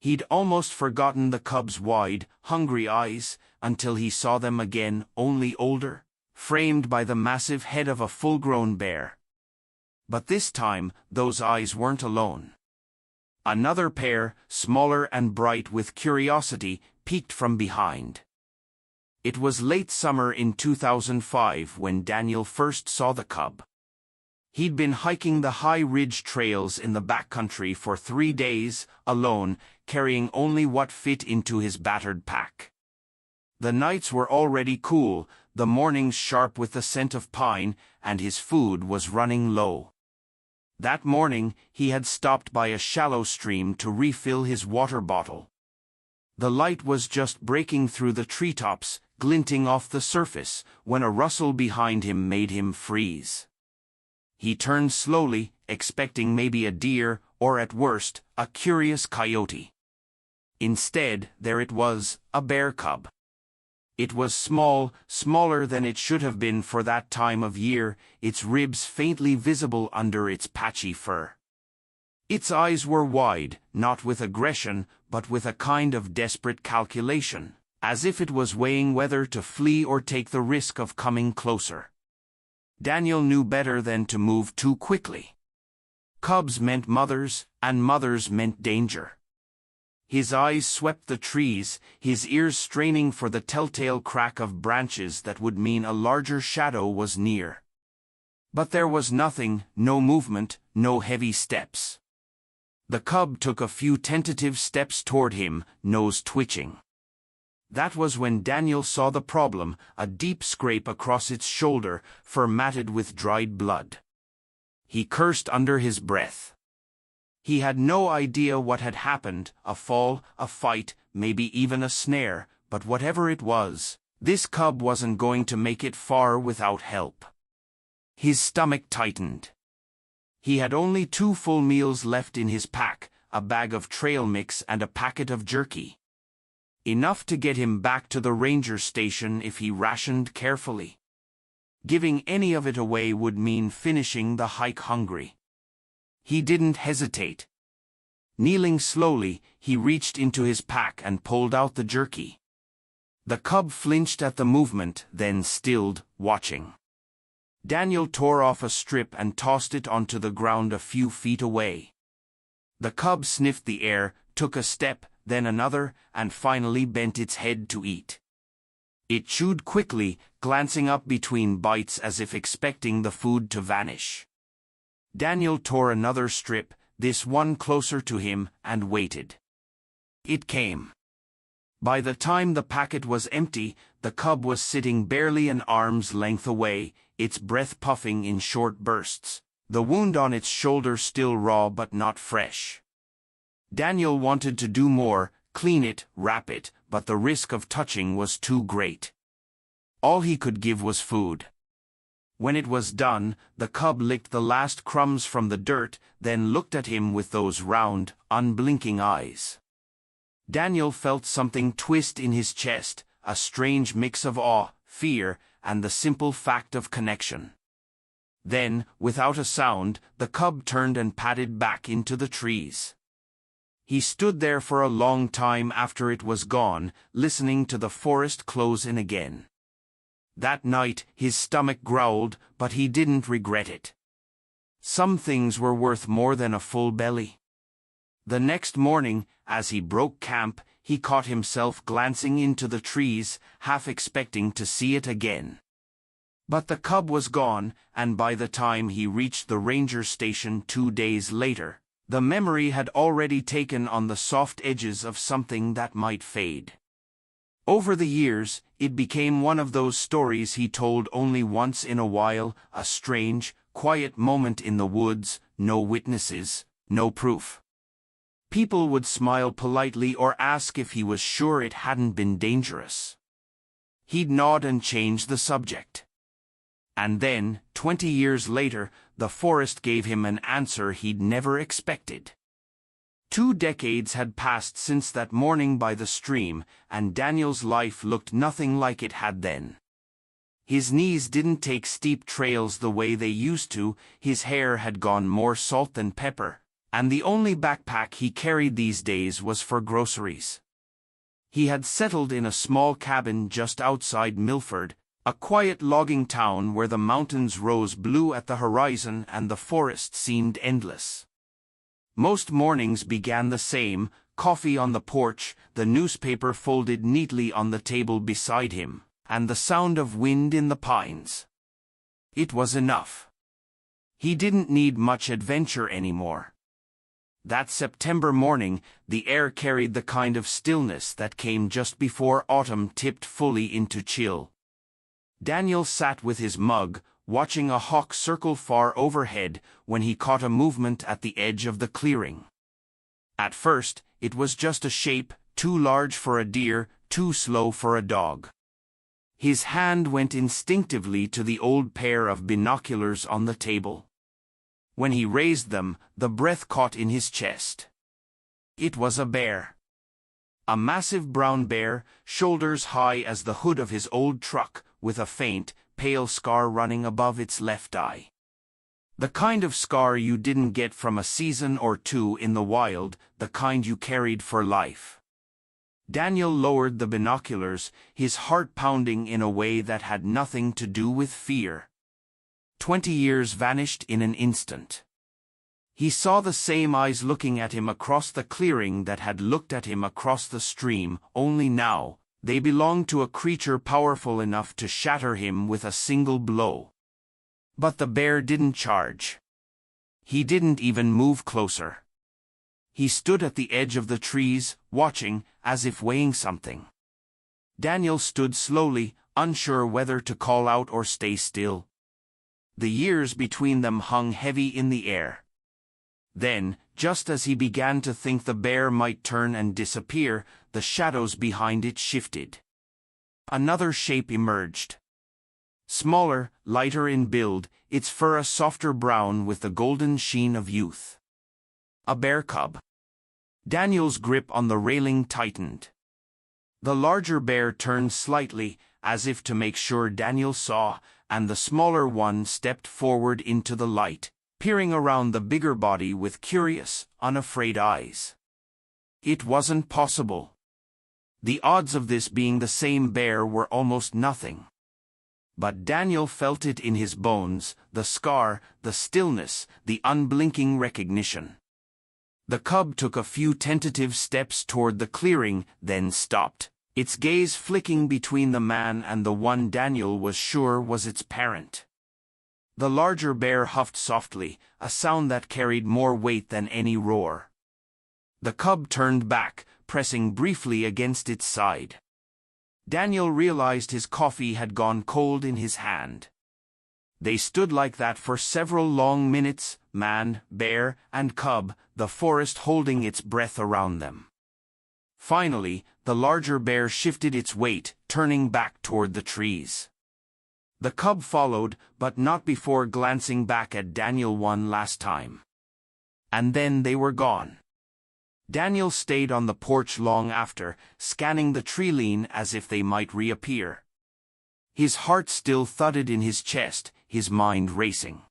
He'd almost forgotten the cub's wide, hungry eyes, until he saw them again, only older, framed by the massive head of a full-grown bear. But this time, those eyes weren't alone. Another pair, smaller and bright with curiosity, peeked from behind. It was late summer in 2005 when Daniel first saw the cub. He'd been hiking the high ridge trails in the backcountry for 3 days, alone, carrying only what fit into his battered pack. The nights were already cool, the mornings sharp with the scent of pine, and his food was running low. That morning, he had stopped by a shallow stream to refill his water bottle. The light was just breaking through the treetops, glinting off the surface, when a rustle behind him made him freeze. He turned slowly, expecting maybe a deer, or at worst, a curious coyote. Instead, there it was, a bear cub. It was small, smaller than it should have been for that time of year, its ribs faintly visible under its patchy fur. Its eyes were wide, not with aggression, but with a kind of desperate calculation, as if it was weighing whether to flee or take the risk of coming closer. Daniel knew better than to move too quickly. Cubs meant mothers, and mothers meant danger. His eyes swept the trees, his ears straining for the telltale crack of branches that would mean a larger shadow was near. But there was nothing, no movement, no heavy steps. The cub took a few tentative steps toward him, nose twitching. That was when Daniel saw the problem, a deep scrape across its shoulder, fur matted with dried blood. He cursed under his breath. He had no idea what had happened, a fall, a fight, maybe even a snare, but whatever it was, this cub wasn't going to make it far without help. His stomach tightened. He had only 2 full meals left in his pack, a bag of trail mix and a packet of jerky. Enough to get him back to the ranger station if he rationed carefully. Giving any of it away would mean finishing the hike hungry. He didn't hesitate. Kneeling slowly, he reached into his pack and pulled out the jerky. The cub flinched at the movement, then stilled, watching. Daniel tore off a strip and tossed it onto the ground a few feet away. The cub sniffed the air, took a step, then another, and finally bent its head to eat. It chewed quickly, glancing up between bites as if expecting the food to vanish. Daniel tore another strip, this one closer to him, and waited. It came. By the time the packet was empty, the cub was sitting barely an arm's length away, its breath puffing in short bursts, the wound on its shoulder still raw but not fresh. Daniel wanted to do more, clean it, wrap it, but the risk of touching was too great. All he could give was food. When it was done, the cub licked the last crumbs from the dirt, then looked at him with those round, unblinking eyes. Daniel felt something twist in his chest, a strange mix of awe, fear, and the simple fact of connection. Then, without a sound, the cub turned and padded back into the trees. He stood there for a long time after it was gone, listening to the forest close in again. That night, his stomach growled, but he didn't regret it. Some things were worth more than a full belly. The next morning, as he broke camp, he caught himself glancing into the trees, half expecting to see it again. But the cub was gone, and by the time he reached the ranger station 2 days later, the memory had already taken on the soft edges of something that might fade. Over the years, it became one of those stories he told only once in a while, a strange, quiet moment in the woods, no witnesses, no proof. People would smile politely or ask if he was sure it hadn't been dangerous. He'd nod and change the subject. And then, 20 years later, the forest gave him an answer he'd never expected. 2 decades had passed since that morning by the stream, and Daniel's life looked nothing like it had then. His knees didn't take steep trails the way they used to, his hair had gone more salt than pepper, And the only backpack he carried these days was for groceries. He had settled in a small cabin just outside Milford, a quiet logging town where the mountains rose blue at the horizon and the forest seemed endless. Most mornings began the same: coffee on the porch, the newspaper folded neatly on the table beside him, and the sound of wind in the pines. It was enough. He didn't need much adventure anymore. That September morning, the air carried the kind of stillness that came just before autumn tipped fully into chill. Daniel sat with his mug, watching a hawk circle far overhead, when he caught a movement at the edge of the clearing. At first, it was just a shape, too large for a deer, too slow for a dog. His hand went instinctively to the old pair of binoculars on the table. When he raised them, the breath caught in his chest. It was a bear. A massive brown bear, shoulders high as the hood of his old truck, with a faint, pale scar running above its left eye. The kind of scar you didn't get from a season or two in the wild, the kind you carried for life. Daniel lowered the binoculars, his heart pounding in a way that had nothing to do with fear. 20 years vanished in an instant. He saw the same eyes looking at him across the clearing that had looked at him across the stream, only now, they belonged to a creature powerful enough to shatter him with a single blow. But the bear didn't charge. He didn't even move closer. He stood at the edge of the trees, watching, as if weighing something. Daniel stood slowly, unsure whether to call out or stay still. The years between them hung heavy in the air. Then, just as he began to think the bear might turn and disappear, the shadows behind it shifted. Another shape emerged. Smaller, lighter in build, its fur a softer brown with the golden sheen of youth. A bear cub. Daniel's grip on the railing tightened. The larger bear turned slightly, as if to make sure Daniel saw, and the smaller one stepped forward into the light, peering around the bigger body with curious, unafraid eyes. It wasn't possible. The odds of this being the same bear were almost nothing. But Daniel felt it in his bones, the scar, the stillness, the unblinking recognition. The cub took a few tentative steps toward the clearing, then stopped, its gaze flicking between the man and the one Daniel was sure was its parent. The larger bear huffed softly, a sound that carried more weight than any roar. The cub turned back, pressing briefly against its side. Daniel realized his coffee had gone cold in his hand. They stood like that for several long minutes, man, bear, and cub, the forest holding its breath around them. Finally, the larger bear shifted its weight, turning back toward the trees. The cub followed, but not before glancing back at Daniel one last time. And then they were gone. Daniel stayed on the porch long after, scanning the tree line as if they might reappear. His heart still thudded in his chest, his mind racing.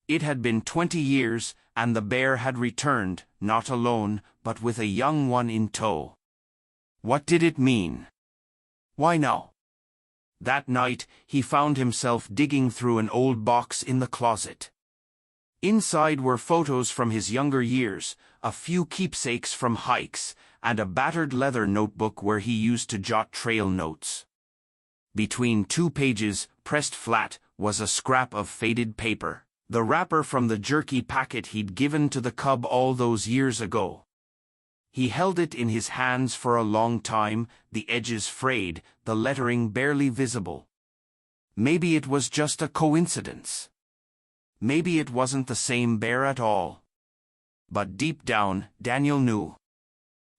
It had been 20 years, and the bear had returned, not alone, but with a young one in tow. What did it mean? Why now? That night, he found himself digging through an old box in the closet. Inside were photos from his younger years, a few keepsakes from hikes, and a battered leather notebook where he used to jot trail notes. Between 2 pages, pressed flat, was a scrap of faded paper, the wrapper from the jerky packet he'd given to the cub all those years ago. He held it in his hands for a long time, the edges frayed, the lettering barely visible. Maybe it was just a coincidence. Maybe it wasn't the same bear at all. But deep down, Daniel knew.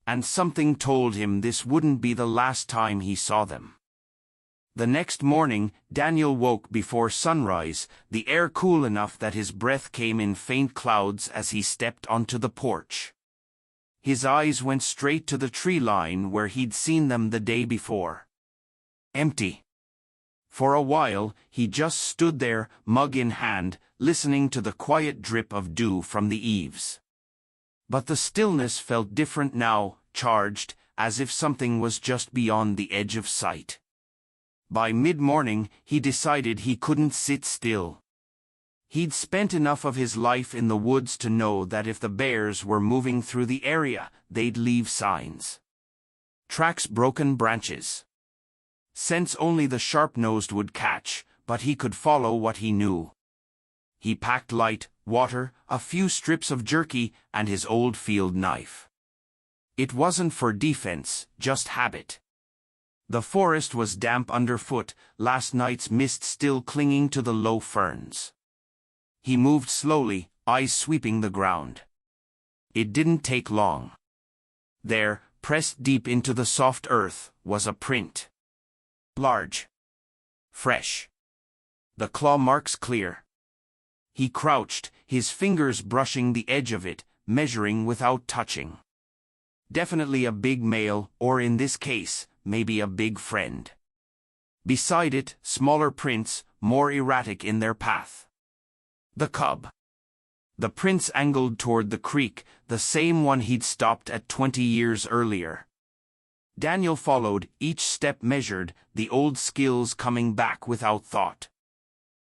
And something told him this wouldn't be the last time he saw them. The next morning, Daniel woke before sunrise, the air cool enough that his breath came in faint clouds as he stepped onto the porch. His eyes went straight to the tree line where he'd seen them the day before. Empty. For a while, he just stood there, mug in hand, listening to the quiet drip of dew from the eaves. But the stillness felt different now, charged, as if something was just beyond the edge of sight. By mid-morning, he decided he couldn't sit still. He'd spent enough of his life in the woods to know that if the bears were moving through the area, they'd leave signs. Tracks, broken branches. Scents only the sharp-nosed would catch, but he could follow what he knew. He packed light, water, a few strips of jerky, and his old field knife. It wasn't for defense, just habit. The forest was damp underfoot, last night's mist still clinging to the low ferns. He moved slowly, eyes sweeping the ground. It didn't take long. There, pressed deep into the soft earth, was a print. Large. Fresh. The claw marks clear. He crouched, his fingers brushing the edge of it, measuring without touching. Definitely a big male, or in this case, maybe a big friend. Beside it, smaller prints, more erratic in their path. The cub. The prints angled toward the creek, the same one he'd stopped at 20 years earlier. Daniel followed, each step measured, the old skills coming back without thought.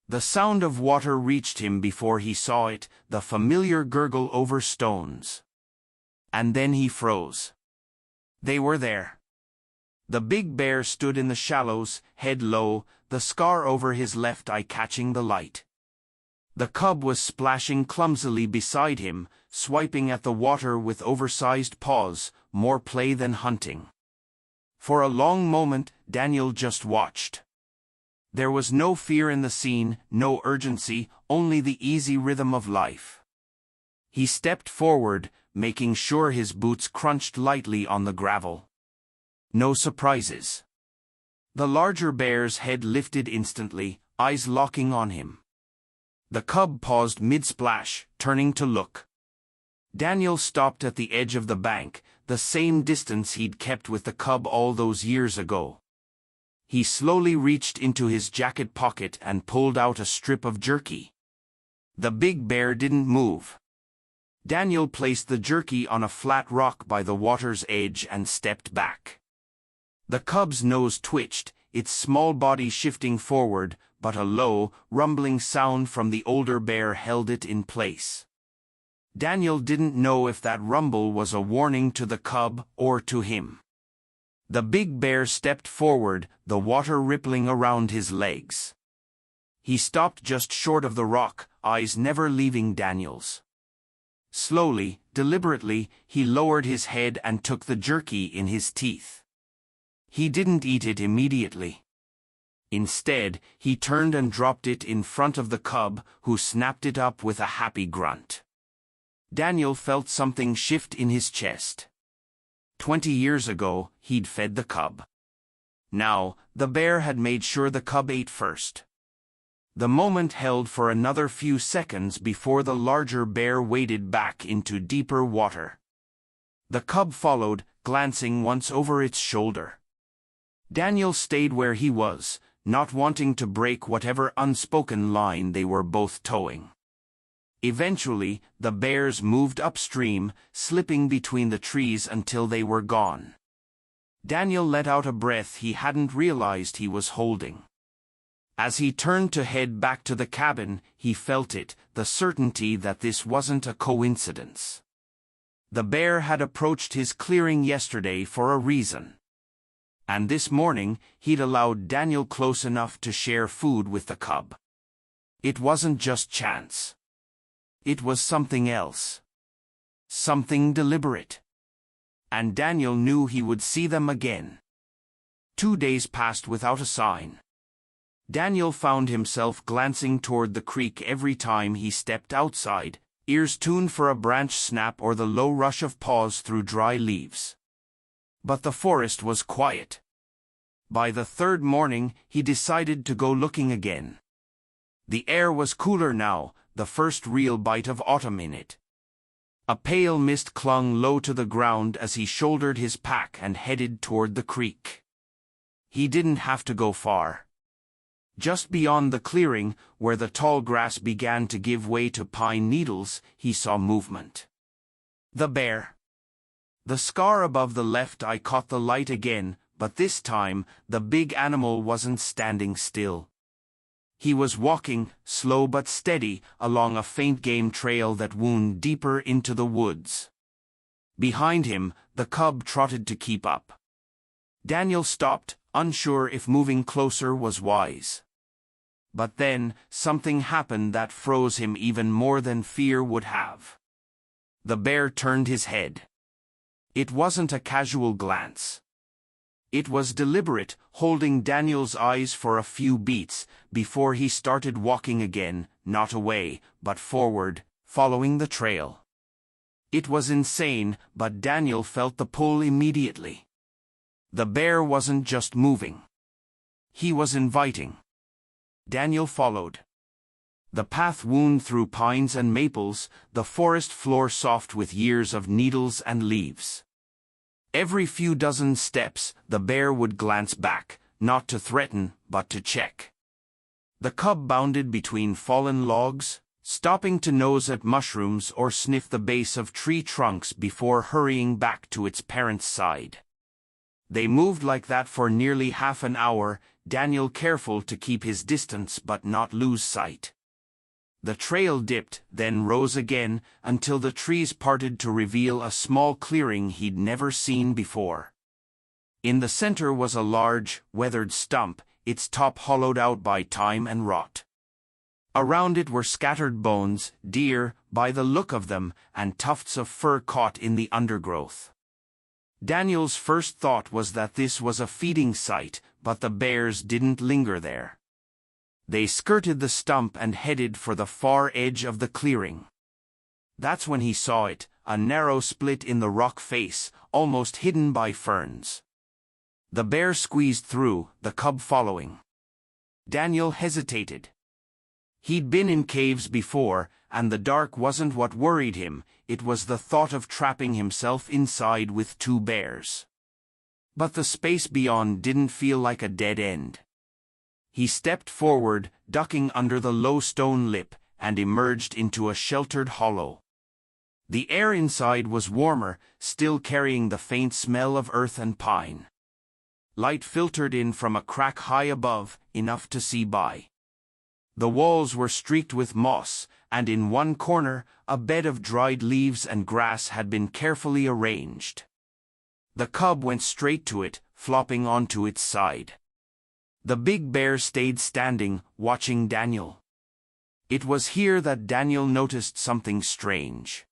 The sound of water reached him before he saw it, the familiar gurgle over stones. And then he froze. They were there. The big bear stood in the shallows, head low, the scar over his left eye catching the light. The cub was splashing clumsily beside him, swiping at the water with oversized paws, more play than hunting. For a long moment, Daniel just watched. There was no fear in the scene, no urgency, only the easy rhythm of life. He stepped forward, making sure his boots crunched lightly on the gravel. No surprises. The larger bear's head lifted instantly, eyes locking on him. The cub paused mid-splash, turning to look. Daniel stopped at the edge of the bank, the same distance he'd kept with the cub all those years ago. He slowly reached into his jacket pocket and pulled out a strip of jerky. The big bear didn't move. Daniel placed the jerky on a flat rock by the water's edge and stepped back. The cub's nose twitched, its small body shifting forward, but a low, rumbling sound from the older bear held it in place. Daniel didn't know if that rumble was a warning to the cub or to him. The big bear stepped forward, the water rippling around his legs. He stopped just short of the rock, eyes never leaving Daniel's. Slowly, deliberately, he lowered his head and took the jerky in his teeth. He didn't eat it immediately. Instead, he turned and dropped it in front of the cub, who snapped it up with a happy grunt. Daniel felt something shift in his chest. 20 years ago, he'd fed the cub. Now, the bear had made sure the cub ate first. The moment held for another few seconds before the larger bear waded back into deeper water. The cub followed, glancing once over its shoulder. Daniel stayed where he was, not wanting to break whatever unspoken line they were both towing. Eventually, the bears moved upstream, slipping between the trees until they were gone. Daniel let out a breath he hadn't realized he was holding. As he turned to head back to the cabin, he felt it, the certainty that this wasn't a coincidence. The bear had approached his clearing yesterday for a reason. And this morning, he'd allowed Daniel close enough to share food with the cub. It wasn't just chance. It was something else. Something deliberate. And Daniel knew he would see them again. 2 days passed without a sign. Daniel found himself glancing toward the creek every time he stepped outside, ears tuned for a branch snap or the low rush of paws through dry leaves. But the forest was quiet. By the third morning, he decided to go looking again. The air was cooler now, the first real bite of autumn in it. A pale mist clung low to the ground as he shouldered his pack and headed toward the creek. He didn't have to go far. Just beyond the clearing, where the tall grass began to give way to pine needles, he saw movement. The bear. The scar above the left eye caught the light again, but this time, the big animal wasn't standing still. He was walking, slow but steady, along a faint game trail that wound deeper into the woods. Behind him, the cub trotted to keep up. Daniel stopped, unsure if moving closer was wise. But then, something happened that froze him even more than fear would have. The bear turned his head. It wasn't a casual glance. It was deliberate, holding Daniel's eyes for a few beats before he started walking again, not away, but forward, following the trail. It was insane, but Daniel felt the pull immediately. The bear wasn't just moving. He was inviting. Daniel followed. The path wound through pines and maples, the forest floor soft with years of needles and leaves. Every few dozen steps, the bear would glance back, not to threaten, but to check. The cub bounded between fallen logs, stopping to nose at mushrooms or sniff the base of tree trunks before hurrying back to its parent's side. They moved like that for nearly half an hour, Daniel careful to keep his distance but not lose sight. The trail dipped, then rose again, until the trees parted to reveal a small clearing he'd never seen before. In the center was a large, weathered stump, its top hollowed out by time and rot. Around it were scattered bones, deer, by the look of them, and tufts of fur caught in the undergrowth. Daniel's first thought was that this was a feeding site, but the bears didn't linger there. They skirted the stump and headed for the far edge of the clearing. That's when he saw it, a narrow split in the rock face, almost hidden by ferns. The bear squeezed through, the cub following. Daniel hesitated. He'd been in caves before, and the dark wasn't what worried him, it was the thought of trapping himself inside with two bears. But the space beyond didn't feel like a dead end. He stepped forward, ducking under the low stone lip, and emerged into a sheltered hollow. The air inside was warmer, still carrying the faint smell of earth and pine. Light filtered in from a crack high above, enough to see by. The walls were streaked with moss, and in one corner, a bed of dried leaves and grass had been carefully arranged. The cub went straight to it, flopping onto its side. The big bear stayed standing, watching Daniel. It was here that Daniel noticed something strange.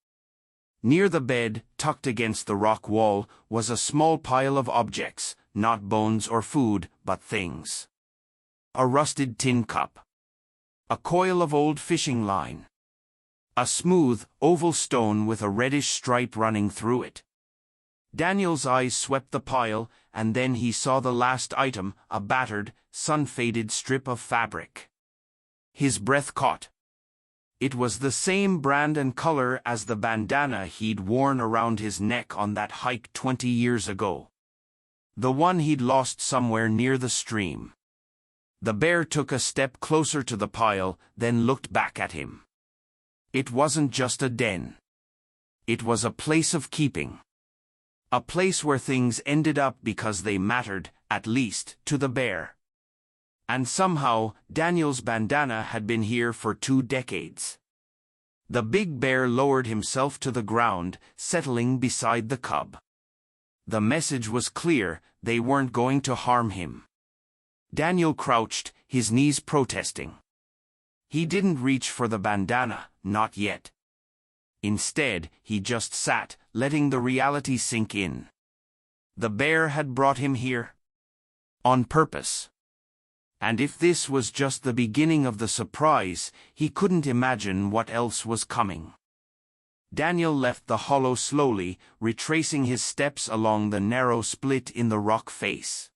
Near the bed, tucked against the rock wall, was a small pile of objects, not bones or food, but things. A rusted tin cup. A coil of old fishing line. A smooth, oval stone with a reddish stripe running through it. Daniel's eyes swept the pile, and then he saw the last item, a battered, sun-faded strip of fabric. His breath caught. It was the same brand and color as the bandana he'd worn around his neck on that hike 20 years ago. The one he'd lost somewhere near the stream. The bear took a step closer to the pile, then looked back at him. It wasn't just a den. It was a place of keeping. A place where things ended up because they mattered, at least, to the bear. And somehow, Daniel's bandana had been here for 2 decades. The big bear lowered himself to the ground, settling beside the cub. The message was clear, they weren't going to harm him. Daniel crouched, his knees protesting. He didn't reach for the bandana, not yet. Instead, he just sat, letting the reality sink in. The bear had brought him here. On purpose. And if this was just the beginning of the surprise, he couldn't imagine what else was coming. Daniel left the hollow slowly, retracing his steps along the narrow split in the rock face.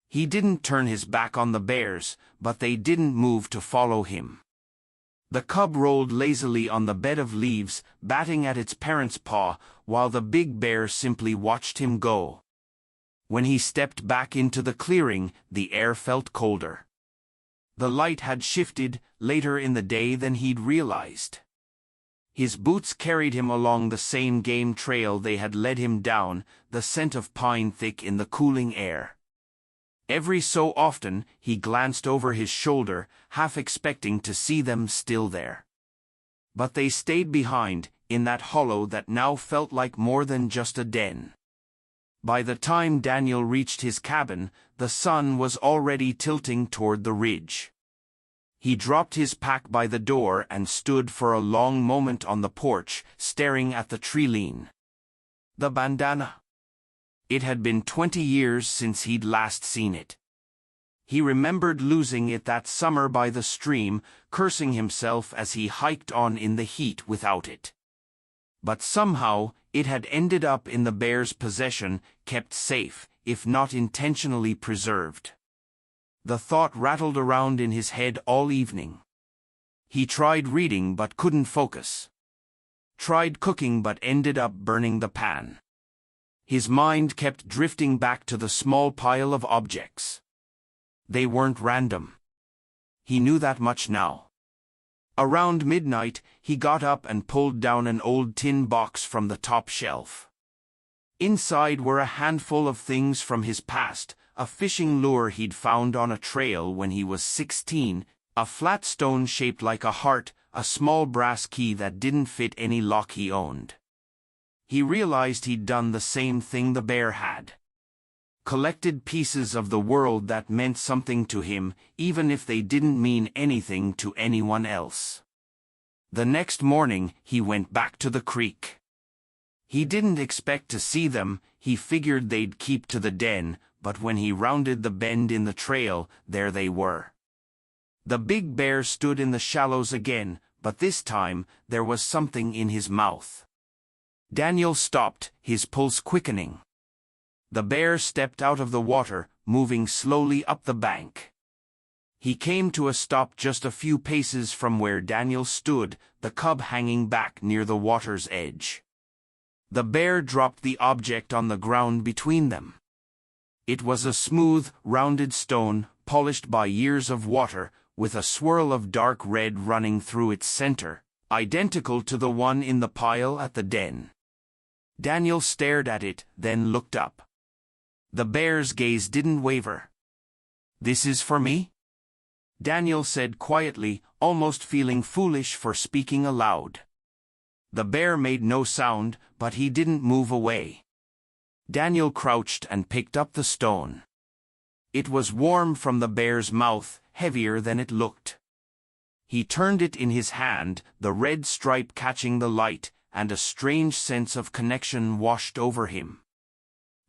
He didn't turn his back on the bears, but they didn't move to follow him. The cub rolled lazily on the bed of leaves, batting at its parent's paw, while the big bear simply watched him go. When he stepped back into the clearing, the air felt colder. The light had shifted, later in the day than he'd realized. His boots carried him along the same game trail they had led him down, the scent of pine thick in the cooling air. Every so often, he glanced over his shoulder, half expecting to see them still there. But they stayed behind, in that hollow that now felt like more than just a den. By the time Daniel reached his cabin, the sun was already tilting toward the ridge. He dropped his pack by the door and stood for a long moment on the porch, staring at the tree-line. The bandana. It had been 20 years since he'd last seen it. He remembered losing it that summer by the stream, cursing himself as he hiked on in the heat without it. But somehow, it had ended up in the bear's possession, kept safe, if not intentionally preserved. The thought rattled around in his head all evening. He tried reading but couldn't focus. Tried cooking but ended up burning the pan. His mind kept drifting back to the small pile of objects. They weren't random. He knew that much now. Around midnight, he got up and pulled down an old tin box from the top shelf. Inside were a handful of things from his past, a fishing lure he'd found on a trail when he was 16, a flat stone shaped like a heart, a small brass key that didn't fit any lock he owned. He realized he'd done the same thing the bear had. Collected pieces of the world that meant something to him, even if they didn't mean anything to anyone else. The next morning, he went back to the creek. He didn't expect to see them, he figured they'd keep to the den, but when he rounded the bend in the trail, there they were. The big bear stood in the shallows again, but this time, there was something in his mouth. Daniel stopped, his pulse quickening. The bear stepped out of the water, moving slowly up the bank. He came to a stop just a few paces from where Daniel stood, the cub hanging back near the water's edge. The bear dropped the object on the ground between them. It was a smooth, rounded stone, polished by years of water, with a swirl of dark red running through its center, identical to the one in the pile at the den. Daniel stared at it, then looked up. The bear's gaze didn't waver. "This is for me?" Daniel said quietly, almost feeling foolish for speaking aloud. The bear made no sound, but he didn't move away. Daniel crouched and picked up the stone. It was warm from the bear's mouth, heavier than it looked. He turned it in his hand, the red stripe catching the light, and a strange sense of connection washed over him.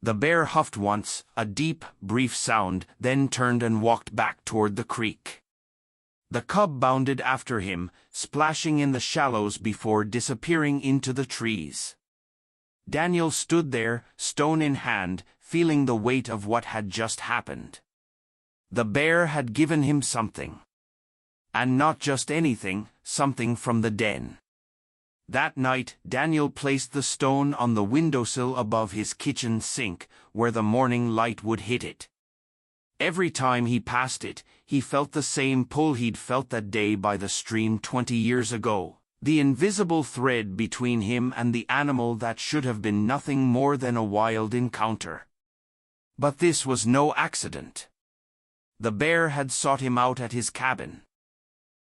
The bear huffed once, a deep, brief sound, then turned and walked back toward the creek. The cub bounded after him, splashing in the shallows before disappearing into the trees. Daniel stood there, stone in hand, feeling the weight of what had just happened. The bear had given him something. And not just anything, something from the den. That night, Daniel placed the stone on the windowsill above his kitchen sink, where the morning light would hit it. Every time he passed it, he felt the same pull he'd felt that day by the stream 20 years ago. The invisible thread between him and the animal that should have been nothing more than a wild encounter. But this was no accident. The bear had sought him out at his cabin.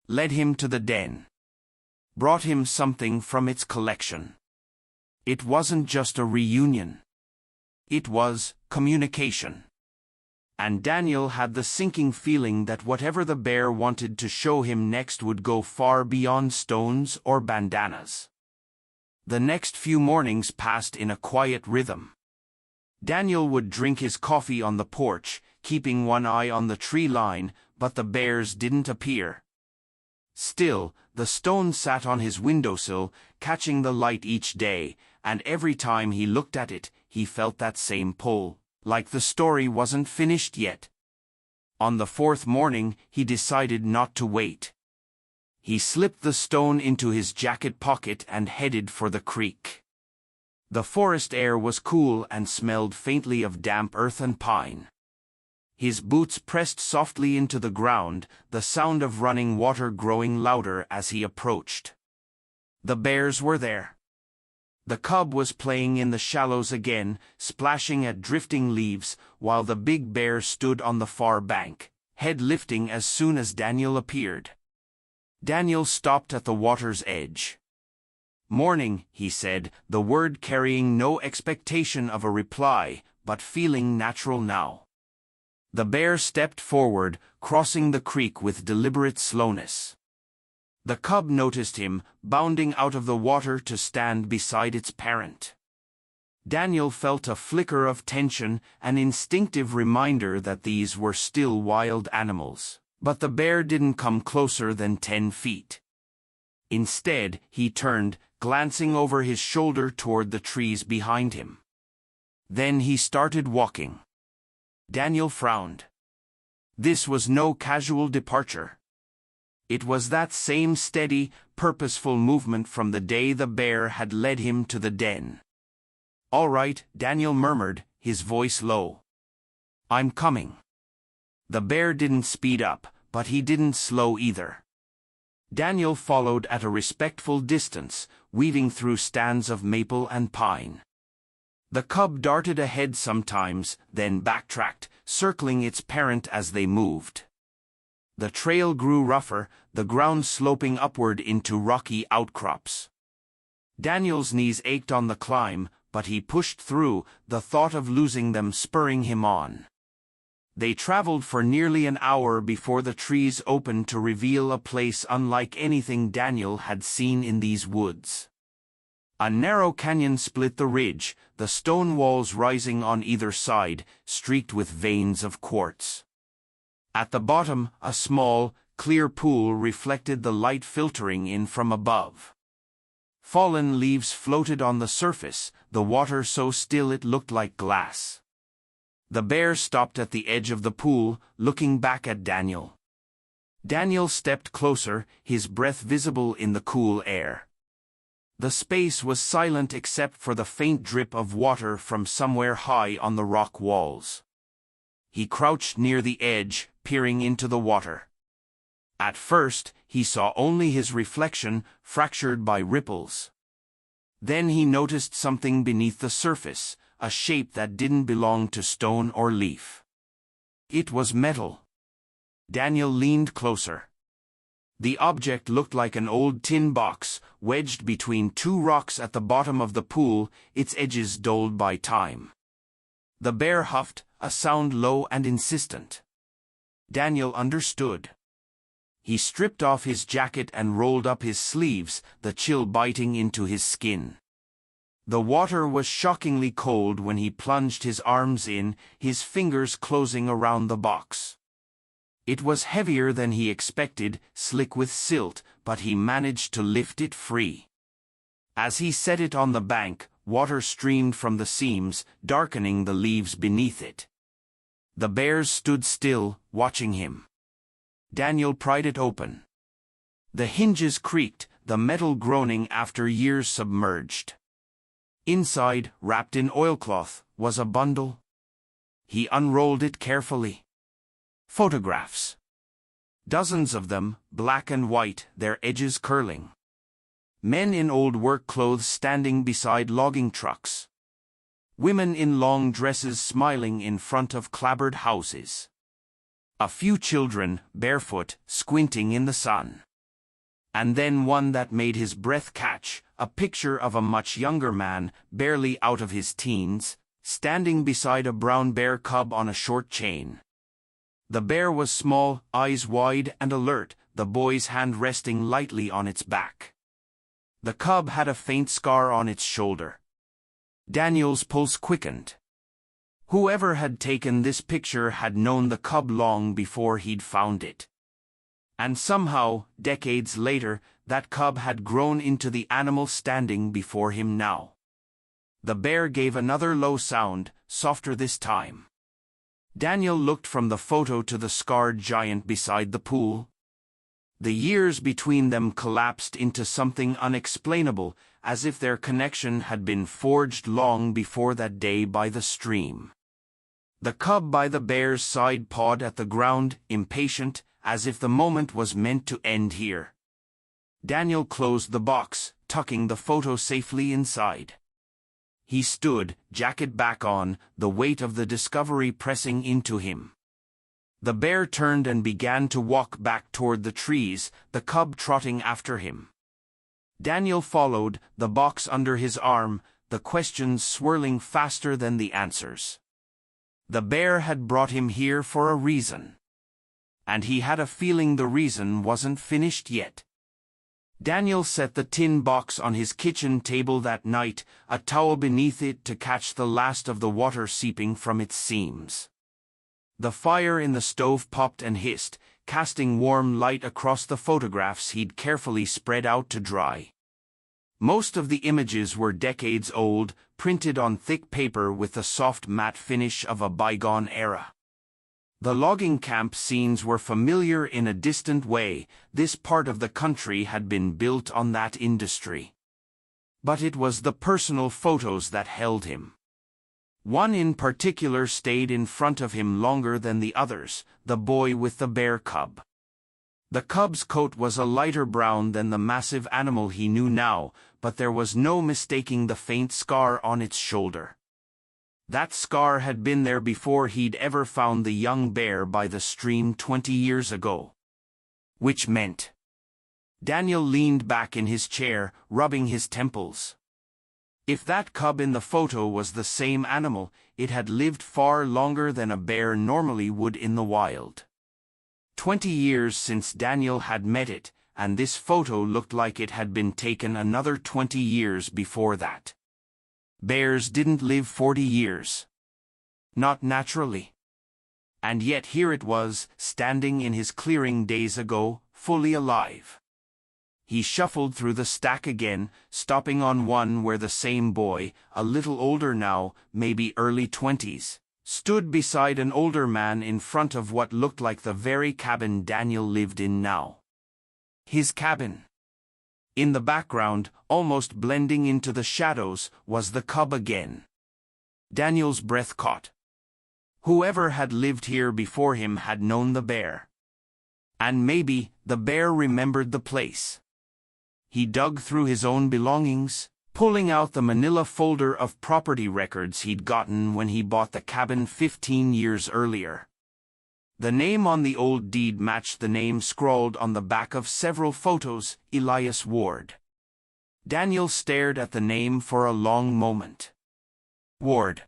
Led him to the den. Brought him something from its collection. It wasn't just a reunion. It was communication. And Daniel had the sinking feeling that whatever the bear wanted to show him next would go far beyond stones or bandanas. The next few mornings passed in a quiet rhythm. Daniel would drink his coffee on the porch, keeping one eye on the tree line, but the bears didn't appear. Still, the stone sat on his windowsill, catching the light each day, and every time he looked at it, he felt that same pull, like the story wasn't finished yet. On the fourth morning, he decided not to wait. He slipped the stone into his jacket pocket and headed for the creek. The forest air was cool and smelled faintly of damp earth and pine. His boots pressed softly into the ground, the sound of running water growing louder as he approached. The bears were there. The cub was playing in the shallows again, splashing at drifting leaves, while the big bear stood on the far bank, head lifting as soon as Daniel appeared. Daniel stopped at the water's edge. "Morning," he said, the word carrying no expectation of a reply, but feeling natural now. The bear stepped forward, crossing the creek with deliberate slowness. The cub noticed him, bounding out of the water to stand beside its parent. Daniel felt a flicker of tension, an instinctive reminder that these were still wild animals. But the bear didn't come closer than 10 feet. Instead, he turned, glancing over his shoulder toward the trees behind him. Then he started walking. Daniel frowned. This was no casual departure. It was that same steady, purposeful movement from the day the bear had led him to the den. "All right," Daniel murmured, his voice low. "I'm coming." The bear didn't speed up, but he didn't slow either. Daniel followed at a respectful distance, weaving through stands of maple and pine. The cub darted ahead sometimes, then backtracked, circling its parent as they moved. The trail grew rougher, the ground sloping upward into rocky outcrops. Daniel's knees ached on the climb, but he pushed through, the thought of losing them spurring him on. They traveled for nearly an hour before the trees opened to reveal a place unlike anything Daniel had seen in these woods. A narrow canyon split the ridge, the stone walls rising on either side, streaked with veins of quartz. At the bottom, a small, clear pool reflected the light filtering in from above. Fallen leaves floated on the surface, the water so still it looked like glass. The bear stopped at the edge of the pool, looking back at Daniel. Daniel stepped closer, his breath visible in the cool air. The space was silent except for the faint drip of water from somewhere high on the rock walls. He crouched near the edge, peering into the water. At first, he saw only his reflection, fractured by ripples. Then he noticed something beneath the surface, a shape that didn't belong to stone or leaf. It was metal. Daniel leaned closer. The object looked like an old tin box, wedged between two rocks at the bottom of the pool, its edges dulled by time. The bear huffed, a sound low and insistent. Daniel understood. He stripped off his jacket and rolled up his sleeves, the chill biting into his skin. The water was shockingly cold when he plunged his arms in, his fingers closing around the box. It was heavier than he expected, slick with silt, but he managed to lift it free. As he set it on the bank, water streamed from the seams, darkening the leaves beneath it. The bears stood still, watching him. Daniel pried it open. The hinges creaked, the metal groaning after years submerged. Inside, wrapped in oilcloth, was a bundle. He unrolled it carefully. Photographs. Dozens of them, black and white, their edges curling. Men in old work clothes standing beside logging trucks. Women in long dresses smiling in front of clapboard houses. A few children, barefoot, squinting in the sun. And then one that made his breath catch, a picture of a much younger man, barely out of his teens, standing beside a brown bear cub on a short chain. The bear was small, eyes wide and alert, the boy's hand resting lightly on its back. The cub had a faint scar on its shoulder. Daniel's pulse quickened. Whoever had taken this picture had known the cub long before he'd found it. And somehow, decades later, that cub had grown into the animal standing before him now. The bear gave another low sound, softer this time. Daniel looked from the photo to the scarred giant beside the pool. The years between them collapsed into something unexplainable, as if their connection had been forged long before that day by the stream. The cub by the bear's side pawed at the ground, impatient, as if the moment was meant to end here. Daniel closed the box, tucking the photo safely inside. He stood, jacket back on, the weight of the discovery pressing into him. The bear turned and began to walk back toward the trees, the cub trotting after him. Daniel followed, the box under his arm, the questions swirling faster than the answers. The bear had brought him here for a reason. And he had a feeling the reason wasn't finished yet. Daniel set the tin box on his kitchen table that night, a towel beneath it to catch the last of the water seeping from its seams. The fire in the stove popped and hissed, casting warm light across the photographs he'd carefully spread out to dry. Most of the images were decades old, printed on thick paper with the soft matte finish of a bygone era. The logging camp scenes were familiar in a distant way. This part of the country had been built on that industry. But it was the personal photos that held him. One in particular stayed in front of him longer than the others, the boy with the bear cub. The cub's coat was a lighter brown than the massive animal he knew now, but there was no mistaking the faint scar on its shoulder. That scar had been there before he'd ever found the young bear by the stream 20 years ago. Which meant... Daniel leaned back in his chair, rubbing his temples. If that cub in the photo was the same animal, it had lived far longer than a bear normally would in the wild. 20 years since Daniel had met it, and this photo looked like it had been taken another 20 years before that. Bears didn't live 40 years. Not naturally. And yet here it was, standing in his clearing days ago, fully alive. He shuffled through the stack again, stopping on one where the same boy, a little older now, maybe early 20s, stood beside an older man in front of what looked like the very cabin Daniel lived in now. His cabin. In the background, almost blending into the shadows, was the cub again. Daniel's breath caught. Whoever had lived here before him had known the bear. And maybe the bear remembered the place. He dug through his own belongings, pulling out the manila folder of property records he'd gotten when he bought the cabin 15 years earlier. The name on the old deed matched the name scrawled on the back of several photos, Elias Ward. Daniel stared at the name for a long moment. Ward.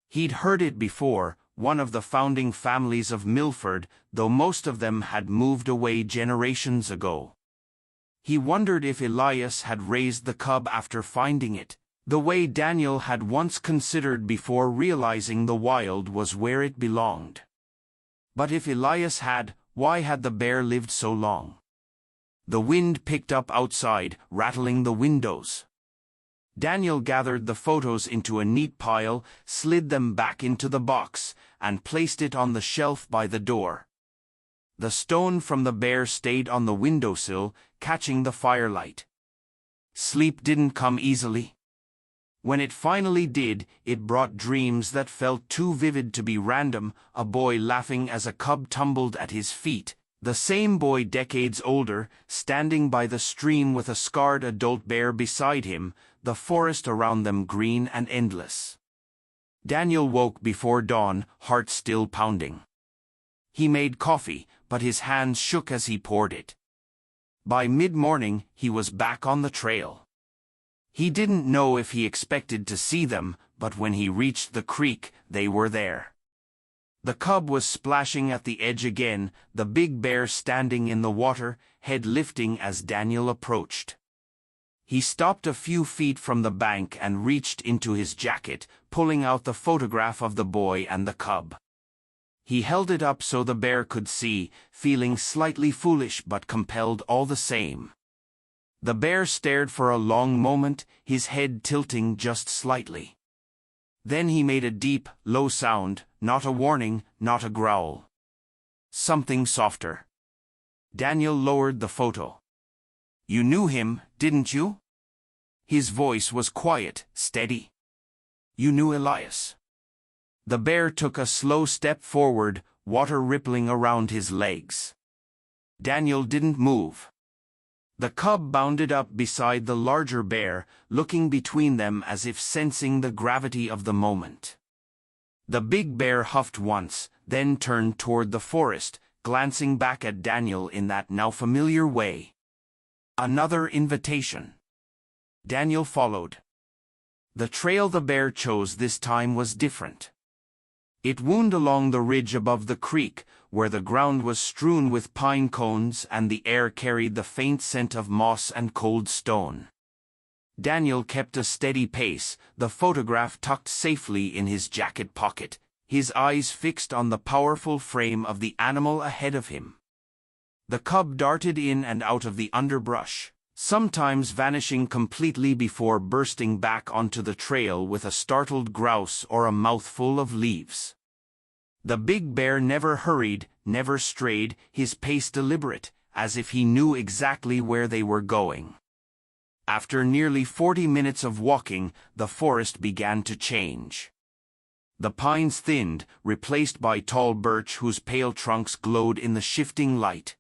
He'd heard it before, one of the founding families of Milford, though most of them had moved away generations ago. He wondered if Elias had raised the cub after finding it, the way Daniel had once considered before realizing the wild was where it belonged. But if Elias had, why had the bear lived so long? The wind picked up outside, rattling the windows. Daniel gathered the photos into a neat pile, slid them back into the box, and placed it on the shelf by the door. The stone from the bear stayed on the windowsill, catching the firelight. Sleep didn't come easily. When it finally did, it brought dreams that felt too vivid to be random, a boy laughing as a cub tumbled at his feet, the same boy decades older, standing by the stream with a scarred adult bear beside him, the forest around them green and endless. Daniel woke before dawn, heart still pounding. He made coffee, but his hands shook as he poured it. By mid-morning, he was back on the trail. He didn't know if he expected to see them, but when he reached the creek, they were there. The cub was splashing at the edge again, the big bear standing in the water, head lifting as Daniel approached. He stopped a few feet from the bank and reached into his jacket, pulling out the photograph of the boy and the cub. He held it up so the bear could see, feeling slightly foolish but compelled all the same. The bear stared for a long moment, his head tilting just slightly. Then he made a deep, low sound, not a warning, not a growl. Something softer. Daniel lowered the photo. "You knew him, didn't you?" His voice was quiet, steady. "You knew Elias." The bear took a slow step forward, water rippling around his legs. Daniel didn't move. The cub bounded up beside the larger bear, looking between them as if sensing the gravity of the moment. The big bear huffed once, then turned toward the forest, glancing back at Daniel in that now familiar way. Another invitation. Daniel followed. The trail the bear chose this time was different. It wound along the ridge above the creek, where the ground was strewn with pine cones and the air carried the faint scent of moss and cold stone. Daniel kept a steady pace, the photograph tucked safely in his jacket pocket, his eyes fixed on the powerful frame of the animal ahead of him. The cub darted in and out of the underbrush, sometimes vanishing completely before bursting back onto the trail with a startled grouse or a mouthful of leaves. The big bear never hurried, never strayed, his pace deliberate, as if he knew exactly where they were going. After nearly 40 minutes of walking, the forest began to change. The pines thinned, replaced by tall birch whose pale trunks glowed in the shifting light.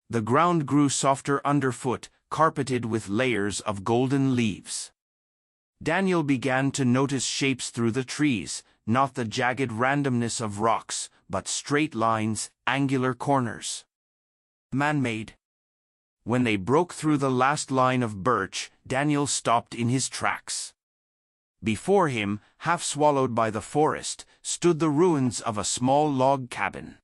The ground grew softer underfoot, carpeted with layers of golden leaves. Daniel began to notice shapes through the trees, not the jagged randomness of rocks, but straight lines, angular corners. Man-made. When they broke through the last line of birch, Daniel stopped in his tracks. Before him, half swallowed by the forest, stood the ruins of a small log cabin.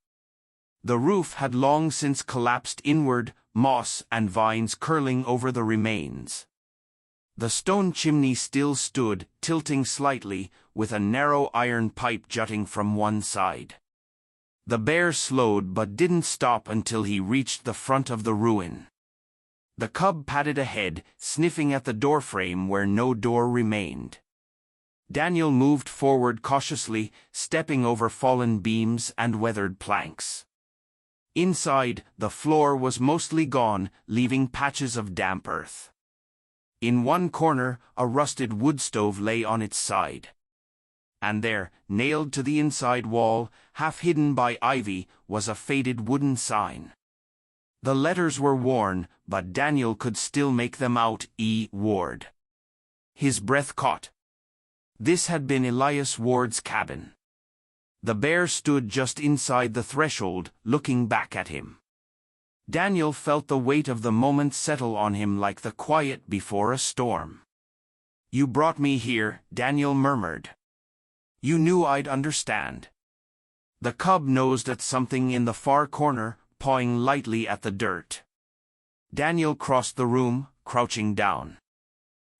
The roof had long since collapsed inward, moss and vines curling over the remains. The stone chimney still stood, tilting slightly, with a narrow iron pipe jutting from one side. The bear slowed but didn't stop until he reached the front of the ruin. The cub padded ahead, sniffing at the doorframe where no door remained. Daniel moved forward cautiously, stepping over fallen beams and weathered planks. Inside, the floor was mostly gone, leaving patches of damp earth. In one corner, a rusted wood stove lay on its side. And there, nailed to the inside wall, half hidden by ivy, was a faded wooden sign. The letters were worn, but Daniel could still make them out: E. Ward. His breath caught. This had been Elias Ward's cabin. The bear stood just inside the threshold, looking back at him. Daniel felt the weight of the moment settle on him like the quiet before a storm. "You brought me here," Daniel murmured. "You knew I'd understand." The cub nosed at something in the far corner, pawing lightly at the dirt. Daniel crossed the room, crouching down.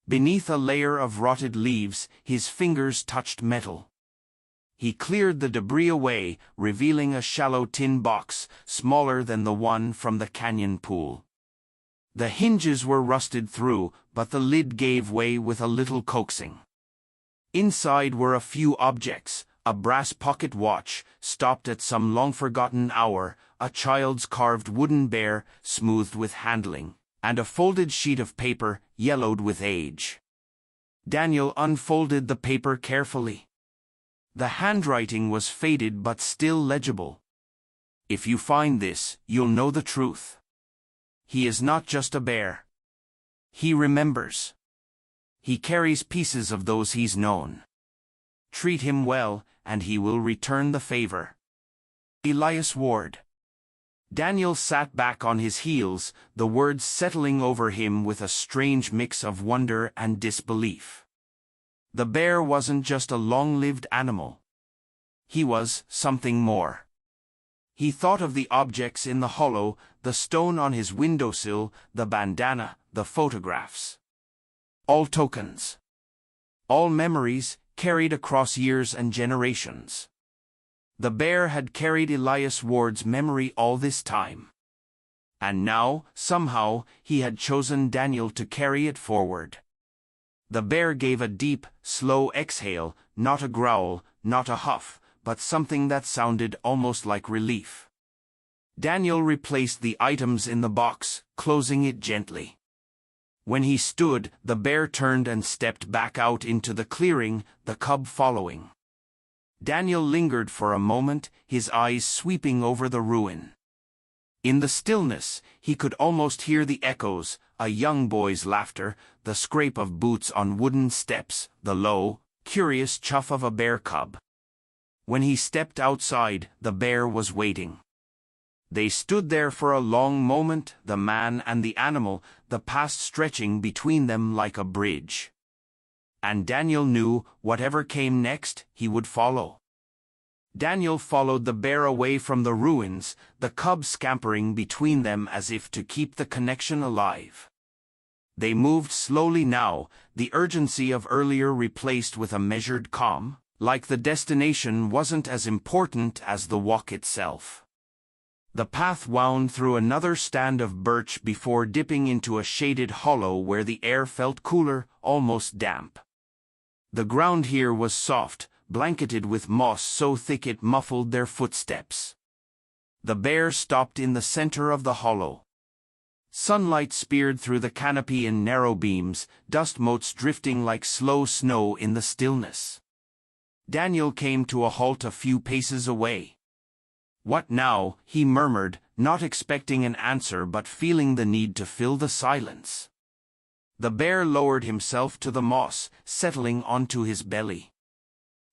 Beneath a layer of rotted leaves, his fingers touched metal. He cleared the debris away, revealing a shallow tin box, smaller than the one from the canyon pool. The hinges were rusted through, but the lid gave way with a little coaxing. Inside were a few objects: a brass pocket watch, stopped at some long-forgotten hour, a child's carved wooden bear, smoothed with handling, and a folded sheet of paper, yellowed with age. Daniel unfolded the paper carefully. The handwriting was faded but still legible. "If you find this, you'll know the truth. He is not just a bear. He remembers. He carries pieces of those he's known. Treat him well, and he will return the favor. Elias Ward." Daniel sat back on his heels, the words settling over him with a strange mix of wonder and disbelief. The bear wasn't just a long-lived animal. He was something more. He thought of the objects in the hollow, the stone on his windowsill, the bandana, the photographs. All tokens. All memories, carried across years and generations. The bear had carried Elias Ward's memory all this time. And now, somehow, he had chosen Daniel to carry it forward. The bear gave a deep, slow exhale, not a growl, not a huff, but something that sounded almost like relief. Daniel replaced the items in the box, closing it gently. When he stood, the bear turned and stepped back out into the clearing, the cub following. Daniel lingered for a moment, his eyes sweeping over the ruin. In the stillness, he could almost hear the echoes, a young boy's laughter, the scrape of boots on wooden steps, the low, curious chuff of a bear cub. When he stepped outside, the bear was waiting. They stood there for a long moment, the man and the animal, the past stretching between them like a bridge. And Daniel knew, whatever came next, he would follow. Daniel followed the bear away from the ruins, the cub scampering between them as if to keep the connection alive. They moved slowly now, the urgency of earlier replaced with a measured calm, like the destination wasn't as important as the walk itself. The path wound through another stand of birch before dipping into a shaded hollow where the air felt cooler, almost damp. The ground here was soft, blanketed with moss so thick it muffled their footsteps. The bear stopped in the center of the hollow. Sunlight speared through the canopy in narrow beams, dust motes drifting like slow snow in the stillness. Daniel came to a halt a few paces away. "What now?" he murmured, not expecting an answer but feeling the need to fill the silence. The bear lowered himself to the moss, settling onto his belly.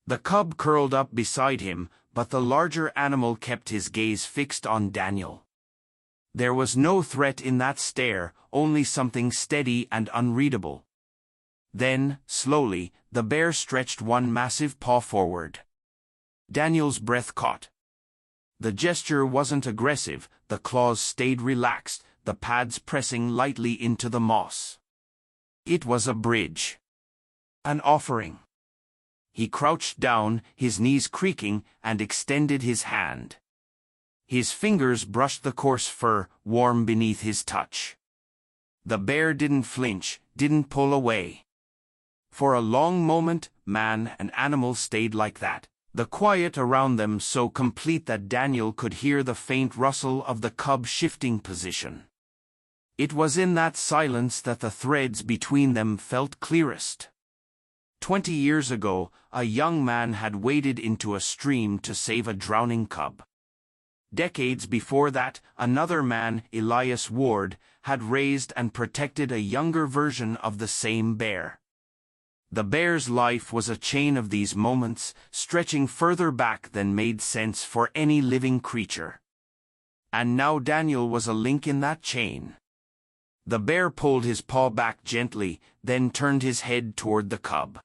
The cub curled up beside him, but the larger animal kept his gaze fixed on Daniel. There was no threat in that stare, only something steady and unreadable. Then, slowly, the bear stretched one massive paw forward. Daniel's breath caught. The gesture wasn't aggressive, the claws stayed relaxed, the pads pressing lightly into the moss. It was a bridge. An offering. He crouched down, his knees creaking, and extended his hand. His fingers brushed the coarse fur, warm beneath his touch. The bear didn't flinch, didn't pull away. For a long moment, man and animal stayed like that, the quiet around them so complete that Daniel could hear the faint rustle of the cub shifting position. It was in that silence that the threads between them felt clearest. 20 years ago, a young man had waded into a stream to save a drowning cub. Decades before that, another man, Elias Ward, had raised and protected a younger version of the same bear. The bear's life was a chain of these moments, stretching further back than made sense for any living creature. And now Daniel was a link in that chain. The bear pulled his paw back gently, then turned his head toward the cub.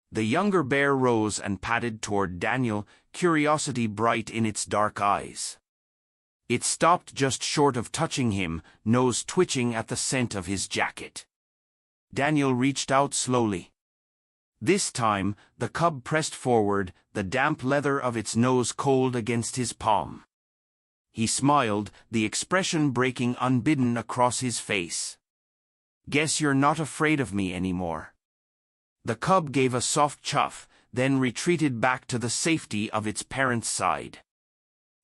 The younger bear rose and padded toward Daniel, curiosity bright in its dark eyes. It stopped just short of touching him, nose twitching at the scent of his jacket. Daniel reached out slowly. This time, the cub pressed forward, the damp leather of its nose cold against his palm. He smiled, the expression breaking unbidden across his face. "Guess you're not afraid of me anymore." The cub gave a soft chuff, then retreated back to the safety of its parent's side.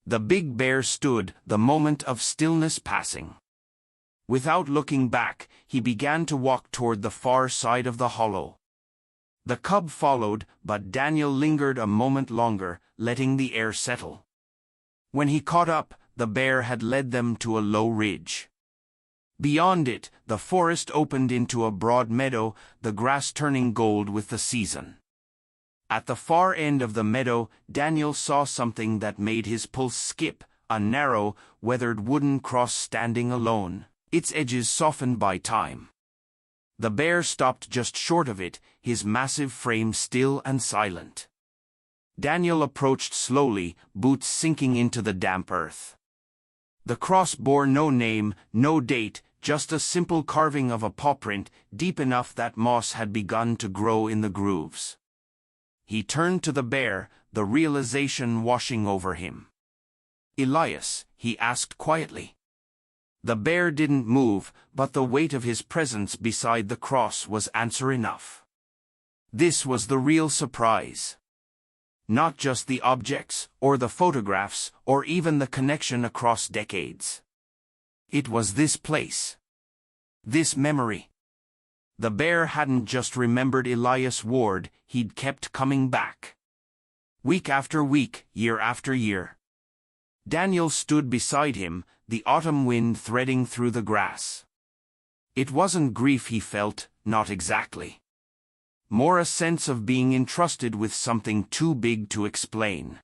The big bear stood, the moment of stillness passing. Without looking back, he began to walk toward the far side of the hollow. The cub followed, but Daniel lingered a moment longer, letting the air settle. When he caught up, the bear had led them to a low ridge. Beyond it, the forest opened into a broad meadow, the grass turning gold with the season. At the far end of the meadow, Daniel saw something that made his pulse skip, a narrow, weathered wooden cross standing alone, its edges softened by time. The bear stopped just short of it, his massive frame still and silent. Daniel approached slowly, boots sinking into the damp earth. The cross bore no name, no date, just a simple carving of a paw print, deep enough that moss had begun to grow in the grooves. He turned to the bear, the realization washing over him. "Elias," he asked quietly. The bear didn't move, but the weight of his presence beside the cross was answer enough. This was the real surprise. Not just the objects, or the photographs, or even the connection across decades. It was this place. This memory. The bear hadn't just remembered Elias Ward, he'd kept coming back. Week after week, year after year. Daniel stood beside him, the autumn wind threading through the grass. It wasn't grief he felt, not exactly. More a sense of being entrusted with something too big to explain.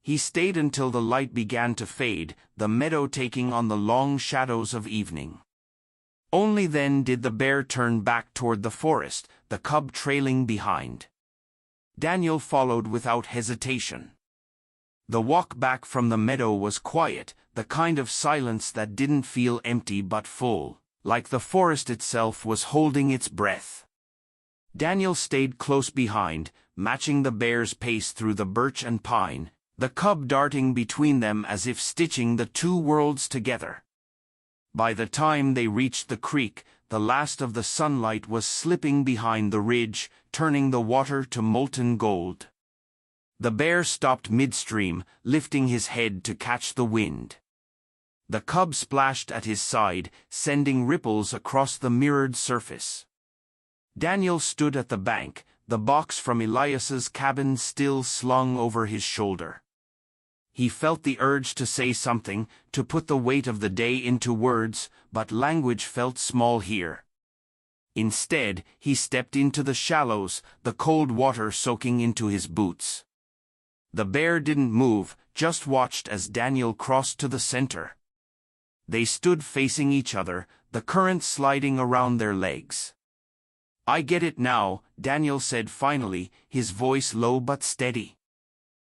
He stayed until the light began to fade, the meadow taking on the long shadows of evening. Only then did the bear turn back toward the forest, the cub trailing behind. Daniel followed without hesitation. The walk back from the meadow was quiet, the kind of silence that didn't feel empty but full, like the forest itself was holding its breath. Daniel stayed close behind, matching the bear's pace through the birch and pine, the cub darting between them as if stitching the two worlds together. By the time they reached the creek, the last of the sunlight was slipping behind the ridge, turning the water to molten gold. The bear stopped midstream, lifting his head to catch the wind. The cub splashed at his side, sending ripples across the mirrored surface. Daniel stood at the bank, the box from Elias's cabin still slung over his shoulder. He felt the urge to say something, to put the weight of the day into words, but language felt small here. Instead, he stepped into the shallows, the cold water soaking into his boots. The bear didn't move, just watched as Daniel crossed to the center. They stood facing each other, the current sliding around their legs. "I get it now," Daniel said finally, his voice low but steady.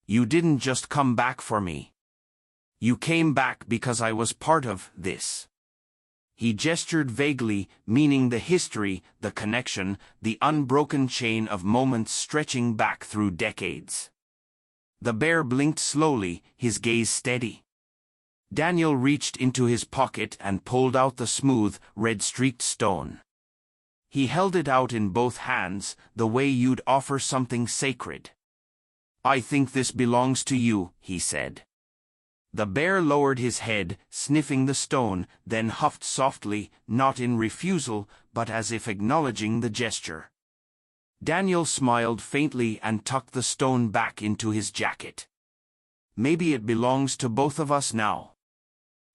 "You didn't just come back for me. You came back because I was part of this." He gestured vaguely, meaning the history, the connection, the unbroken chain of moments stretching back through decades. The bear blinked slowly, his gaze steady. Daniel reached into his pocket and pulled out the smooth, red-streaked stone. He held it out in both hands, the way you'd offer something sacred. "I think this belongs to you," he said. The bear lowered his head, sniffing the stone, then huffed softly, not in refusal, but as if acknowledging the gesture. Daniel smiled faintly and tucked the stone back into his jacket. "Maybe it belongs to both of us now."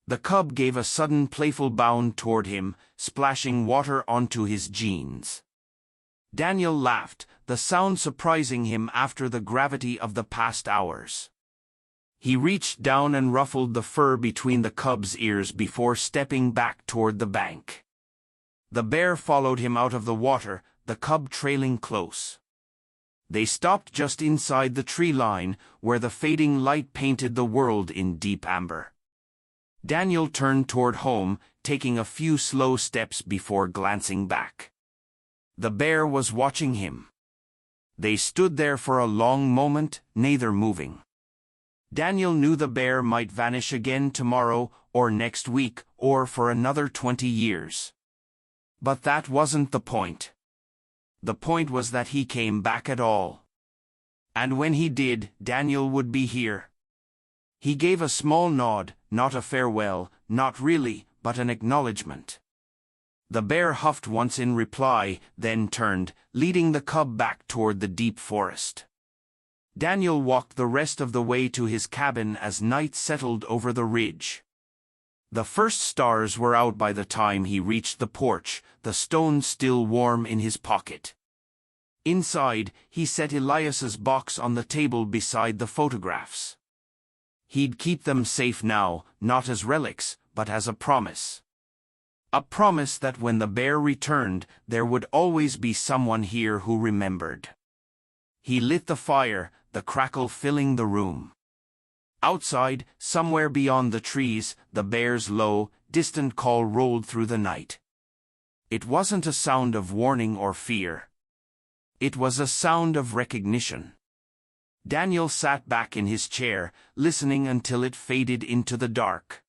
The cub gave a sudden playful bound toward him, splashing water onto his jeans. Daniel laughed, the sound surprising him after the gravity of the past hours. He reached down and ruffled the fur between the cub's ears before stepping back toward the bank. The bear followed him out of the water, the cub trailing close. They stopped just inside the tree line, where the fading light painted the world in deep amber. Daniel turned toward home, taking a few slow steps before glancing back. The bear was watching him. They stood there for a long moment, neither moving. Daniel knew the bear might vanish again tomorrow, or next week, or for another 20 years. But that wasn't the point. The point was that he came back at all. And when he did, Daniel would be here. He gave a small nod, not a farewell, not really, but an acknowledgement. The bear huffed once in reply, then turned, leading the cub back toward the deep forest. Daniel walked the rest of the way to his cabin as night settled over the ridge. The first stars were out by the time he reached the porch, the stone still warm in his pocket. Inside, he set Elias's box on the table beside the photographs. He'd keep them safe now, not as relics, but as a promise. A promise that when the bear returned, there would always be someone here who remembered. He lit the fire, the crackle filling the room. Outside, somewhere beyond the trees, the bear's low, distant call rolled through the night. It wasn't a sound of warning or fear. It was a sound of recognition. Daniel sat back in his chair, listening until it faded into the dark.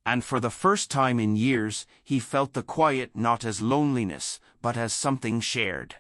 And for the first time in years, he felt the quiet not as loneliness, but as something shared.